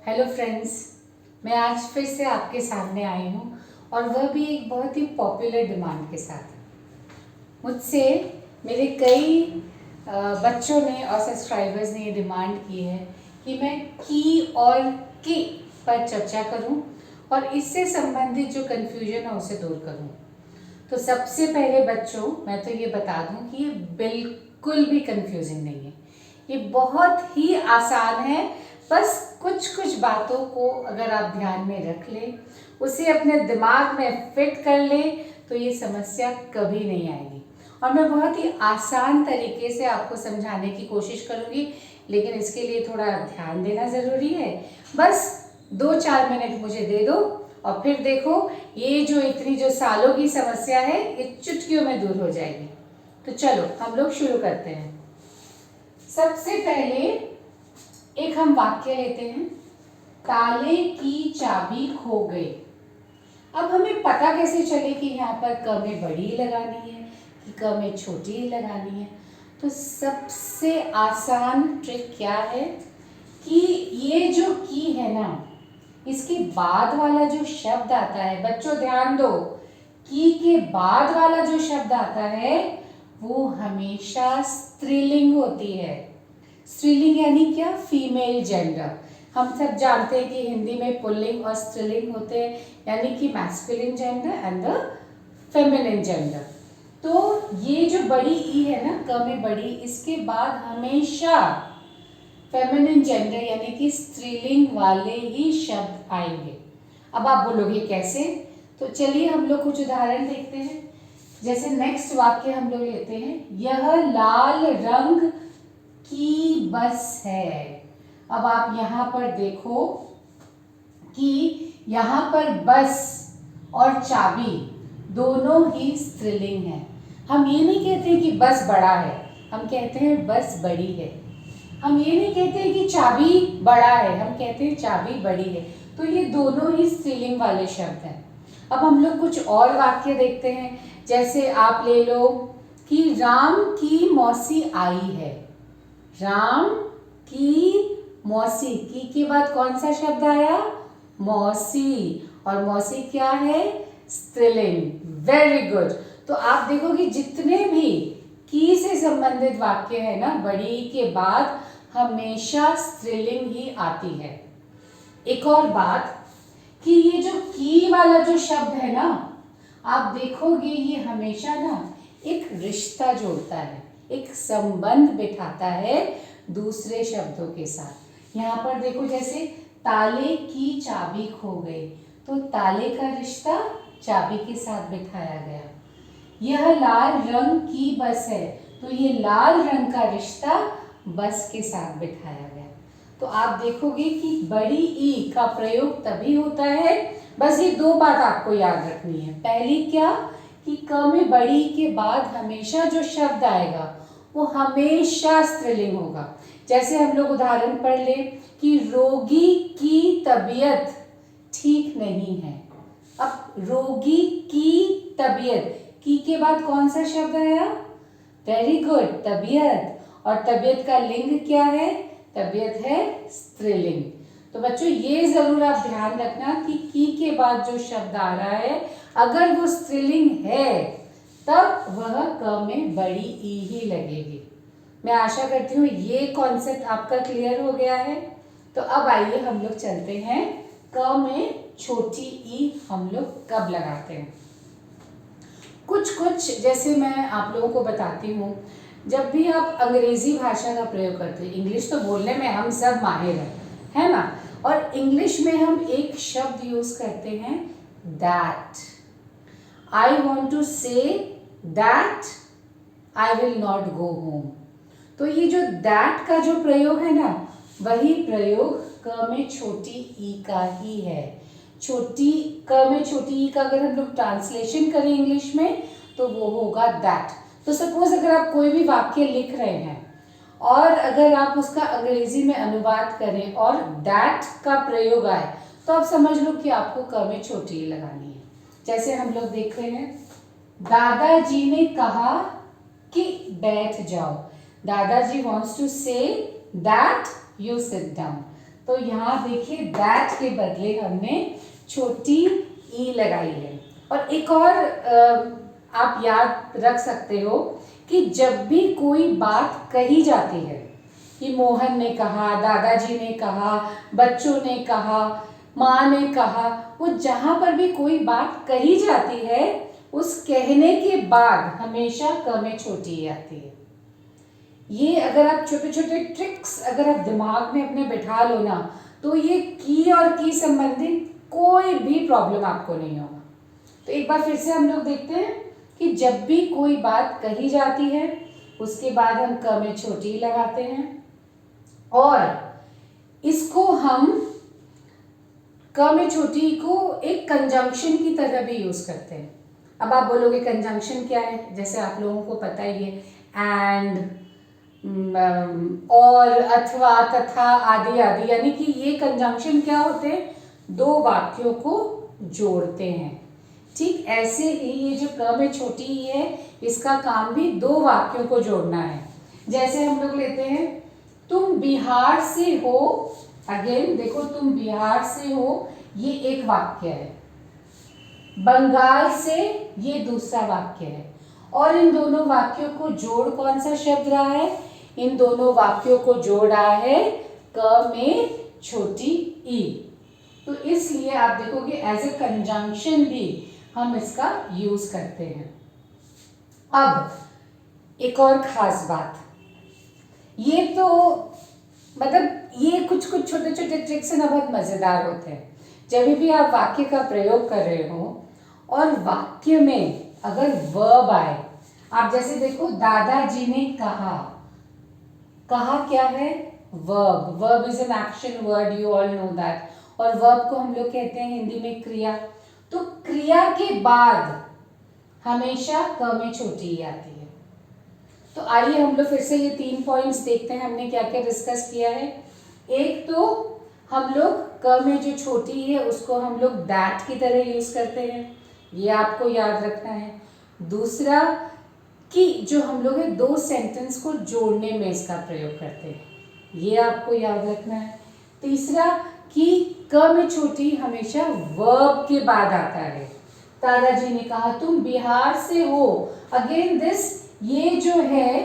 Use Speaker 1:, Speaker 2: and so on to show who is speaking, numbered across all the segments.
Speaker 1: Hello friends, मैं आज फिर से आपके सामने आई हूँ और वह भी एक बहुत ही पॉपुलर डिमांड के साथ। मुझसे मेरे कई बच्चों ने और सब्सक्राइबर्स ने ये डिमांड की है कि मैं की और के पर चर्चा करूं और इससे संबंधित जो कन्फ्यूजन है उसे दूर करूं। तो सबसे पहले बच्चों, मैं तो ये बता दूं कि ये बिल्कुल भी कंफ्यूजिंग नहीं है। ये बहुत ही आसान है। बस कुछ कुछ बातों को अगर आप ध्यान में रख लें, उसे अपने दिमाग में फिट कर लें, तो ये समस्या कभी नहीं आएगी। और मैं बहुत ही आसान तरीके से आपको समझाने की कोशिश करूँगी, लेकिन इसके लिए थोड़ा ध्यान देना ज़रूरी है। बस 2-4 मिनट मुझे दे दो और फिर देखो, ये जो सालों की समस्या है ये चुटकियों में दूर हो जाएगी। तो चलो हम लोग शुरू करते हैं। सबसे पहले एक हम वाक्य लेते हैं, ताले की चाबी खो गई। अब हमें पता कैसे चले कि यहाँ पर क में बड़ी लगानी है कि क में छोटी लगानी है? तो सबसे आसान ट्रिक क्या है कि ये जो की है ना, इसके बाद वाला जो शब्द आता है, बच्चों ध्यान दो, की के बाद वाला जो शब्द आता है वो हमेशा स्त्रीलिंग होती है। स्त्रीलिंग यानी क्या? Female gender. हम सब जानते हैं कि हिंदी में पुल्लिंग और स्त्रीलिंग होते हैं, यानी कि masculine gender and the feminine gender. तो ये जो बड़ी ई है ना, क में बड़ी, इसके बाद हमेशा फेमिनिन जेंडर यानी कि स्त्रीलिंग वाले ही शब्द आएंगे। अब आप बोलोगे कैसे? तो चलिए हम लोग कुछ उदाहरण देखते हैं। जैसे नेक्स्ट वाक्य हम लोग लेते हैं, यह लाल रंग की बस है। अब आप यहाँ पर देखो कि यहाँ पर बस और चाबी दोनों ही स्त्रीलिंग है। हम ये नहीं कहते कि बस बड़ा है, हम कहते हैं बस बड़ी है। हम ये नहीं कहते कि चाबी बड़ा है, हम कहते हैं चाबी बड़ी है। तो ये दोनों ही स्त्रीलिंग वाले शब्द हैं। अब हम लोग कुछ और वाक्य देखते हैं। जैसे आप ले लो कि राम की मौसी आई है। राम की मौसी, की के बाद कौन सा शब्द आया? मौसी। और मौसी क्या है? स्त्रीलिंग। Very good. तो आप देखोगे जितने भी की से संबंधित वाक्य है ना, बड़ी के बाद हमेशा स्त्रीलिंग ही आती है। एक और बात कि ये जो की वाला जो शब्द है ना, आप देखोगे ये हमेशा ना एक रिश्ता जोड़ता है, एक संबंध बिठाता है दूसरे शब्दों के साथ। यहाँ पर देखो, जैसे ताले की चाबी खो गई, तो ताले का रिश्ता चाबी के साथ बिठाया गया। यह लाल रंग की बस है, तो ये लाल रंग का रिश्ता बस के साथ बिठाया गया। तो आप देखोगे कि बड़ी ई का प्रयोग तभी होता है। बस ये दो बात आपको याद रखनी है। पहली क्या कि क में बड़ी के बाद हमेशा जो शब्द आएगा वो हमेशा स्त्रीलिंग होगा। जैसे हम लोग उदाहरण पढ़ ले कि रोगी की तबीयत ठीक नहीं है। अब रोगी की तबीयत, की के बाद कौन सा शब्द आया? वेरी गुड, तबीयत। और तबीयत का लिंग क्या है? तबीयत है स्त्रीलिंग। तो बच्चों ये जरूर आप ध्यान रखना कि की के बाद जो शब्द आ रहा है, अगर वो स्त्रीलिंग है तब वह क में बड़ी ई ही लगेगी। मैं आशा करती हूँ ये कॉन्सेप्ट आपका क्लियर हो गया है। तो अब आइए हम लोग चलते हैं, क में छोटी ई हम लोग कब लगाते हैं। कुछ जैसे मैं आप लोगों को बताती हूँ, जब भी आप अंग्रेजी भाषा का प्रयोग करते हैं, इंग्लिश तो बोलने में हम सब माहिर हैं, है ना? और इंग्लिश में हम एक शब्द यूज करते हैं, that. I want to say that I will not go home. तो ये जो दैट का जो प्रयोग है ना, वही प्रयोग क में छोटी ई का ही है। छोटी क में छोटी ई का अगर हम लोग ट्रांसलेशन करें इंग्लिश में तो वो होगा दैट। तो सपोज अगर आप कोई भी वाक्य लिख रहे हैं और अगर आप उसका अंग्रेजी में अनुवाद करें और दैट का प्रयोग आए, तो आप समझ लो कि आपको क में छोटी ई लगानी है। जैसे हम लोग देख रहे हैं, दादाजी ने कहा कि बैठ जाओ। दादाजी wants to say that you sit down. तो यहाँ देखिए दैट के बदले हमने छोटी ई लगाई है। और एक और आप याद रख सकते हो कि जब भी कोई बात कही जाती है कि मोहन ने कहा, दादाजी ने कहा, बच्चों ने कहा, माँ ने कहा, वो जहाँ पर भी कोई बात कही जाती है उस कहने के बाद हमेशा क में छोटी ई आती है। ये अगर आप छोटे छोटे ट्रिक्स अगर आप दिमाग में अपने बिठा लो ना, तो ये की और की संबंधित कोई भी प्रॉब्लम आपको नहीं होगा। तो एक बार फिर से हम लोग देखते हैं कि जब भी कोई बात कही जाती है उसके बाद हम क में छोटी ई लगाते हैं और इसको हम क में छोटी ई को एक कंजंक्शन की तरह भी यूज करते हैं। अब आप बोलोगे कंजंक्शन क्या है, जैसे आप लोगों को पता ही है, एंड, और, अथवा, तथा आदि आदि, यानी कि ये कंजंक्शन क्या होते हैं, दो वाक्यों को जोड़ते हैं। ठीक ऐसे ही ये जो क में छोटी ई है इसका काम भी दो वाक्यों को जोड़ना है। जैसे हम लोग लेते हैं तुम बिहार से हो, अगेन देखो तुम बिहार से हो, ये एक वाक्य है, बंगाल से ये दूसरा वाक्य है, और इन दोनों वाक्यों को जोड़ कौन सा शब्द रहा है, इन दोनों वाक्यों को जोड़ रहा है क में छोटी ई। तो इसलिए आप देखोगे एज ए कंजंक्शन भी हम इसका यूज करते हैं। अब एक और खास बात, ये तो मतलब ये कुछ कुछ छोटे छोटे ट्रिक्स हैं ना, बहुत मजेदार होते हैं। जब भी आप वाक्य का प्रयोग कर रहे हो और वाक्य में अगर वर्ब आए, आप जैसे देखो दादाजी ने कहा, कहा क्या है, verb, verb is an action word, you all know that, और वर्ब को हम लोग कहते हैं हिंदी में क्रिया। तो क्रिया के बाद हमेशा क में छोटी ई आती है। तो आइए हम लोग फिर से ये 3 पॉइंट्स देखते हैं हमने क्या क्या डिस्कस किया है। एक तो हम लोग क में जो छोटी ई है उसको हम लोग दैट की तरह यूज करते हैं, ये आपको याद रखना है। दूसरा कि जो हम लोग है दो सेंटेंस को जोड़ने में इसका प्रयोग करते हैं, ये आपको याद रखना है। तीसरा कि क में छोटी हमेशा वर्ब के बाद आता है। दादाजी ने कहा तुम बिहार से हो, अगेन दिस, ये जो है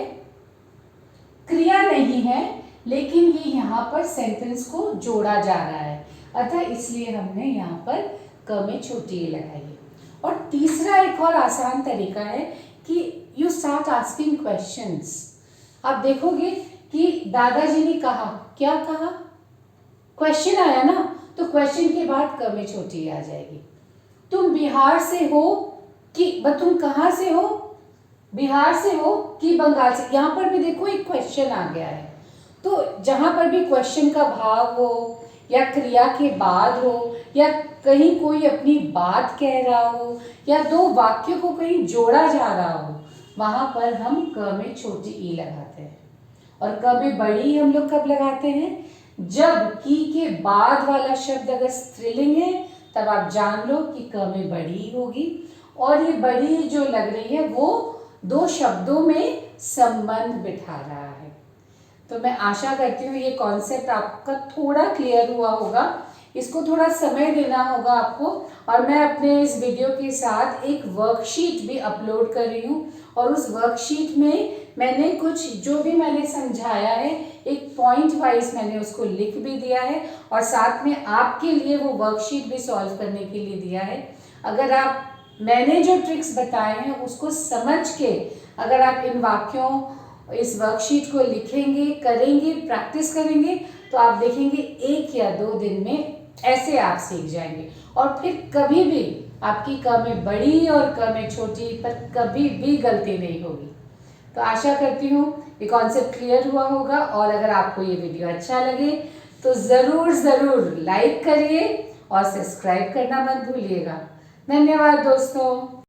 Speaker 1: क्रिया नहीं है लेकिन ये यहाँ पर सेंटेंस को जोड़ा जा रहा है, अतः इसलिए हमने यहाँ पर क में छोटी ई लगाई है। और तीसरा एक और आसान तरीका है कि यू स्टार्ट आस्किंग क्वेश्चंस। आप देखोगे कि दादाजी ने कहा, क्या कहा, क्वेश्चन आया ना, तो क्वेश्चन के बाद क में छोटी ई आ जाएगी। तुम बिहार से हो कि, तुम कहाँ से हो, बिहार से हो कि बंगाल से, यहाँ पर भी देखो एक क्वेश्चन आ गया है। तो जहाँ पर भी क्वेश्चन का भाव हो या क्रिया के बाद हो या कहीं कोई अपनी बात कह रहा हो या दो वाक्यों को कहीं जोड़ा जा रहा हो, वहाँ पर हम क में छोटी ई लगाते हैं। और क में बड़ी ई हम लोग कब लगाते हैं, जब की के बाद वाला शब्द अगर स्त्रीलिंग है तब आप जान लो कि क में बड़ी ई होगी, और ये बड़ी ई जो लग रही है वो दो शब्दों में संबंध बिठा रहा है। तो मैं आशा करती हूँ ये कॉन्सेप्ट आपका थोड़ा क्लियर हुआ होगा। इसको थोड़ा समय देना होगा आपको, और मैं अपने इस वीडियो के साथ एक वर्कशीट भी अपलोड कर रही हूँ, और उस वर्कशीट में मैंने कुछ जो भी मैंने समझाया है एक पॉइंट वाइज मैंने उसको लिख भी दिया है, और साथ में आपके लिए वो वर्कशीट भी सॉल्व करने के लिए दिया है। अगर आप मैंने जो ट्रिक्स बताए हैं उसको समझ के अगर आप इन वाक्यों इस वर्कशीट को लिखेंगे, करेंगे, प्रैक्टिस करेंगे, तो आप देखेंगे 1 या 2 दिन में ऐसे आप सीख जाएंगे, और फिर कभी भी आपकी क में बड़ी और क में छोटी पर कभी भी गलती नहीं होगी। तो आशा करती हूँ ये कॉन्सेप्ट क्लियर हुआ होगा, और अगर आपको ये वीडियो अच्छा लगे तो ज़रूर लाइक करिए और सब्सक्राइब करना मत भूलिएगा। धन्यवाद दोस्तों।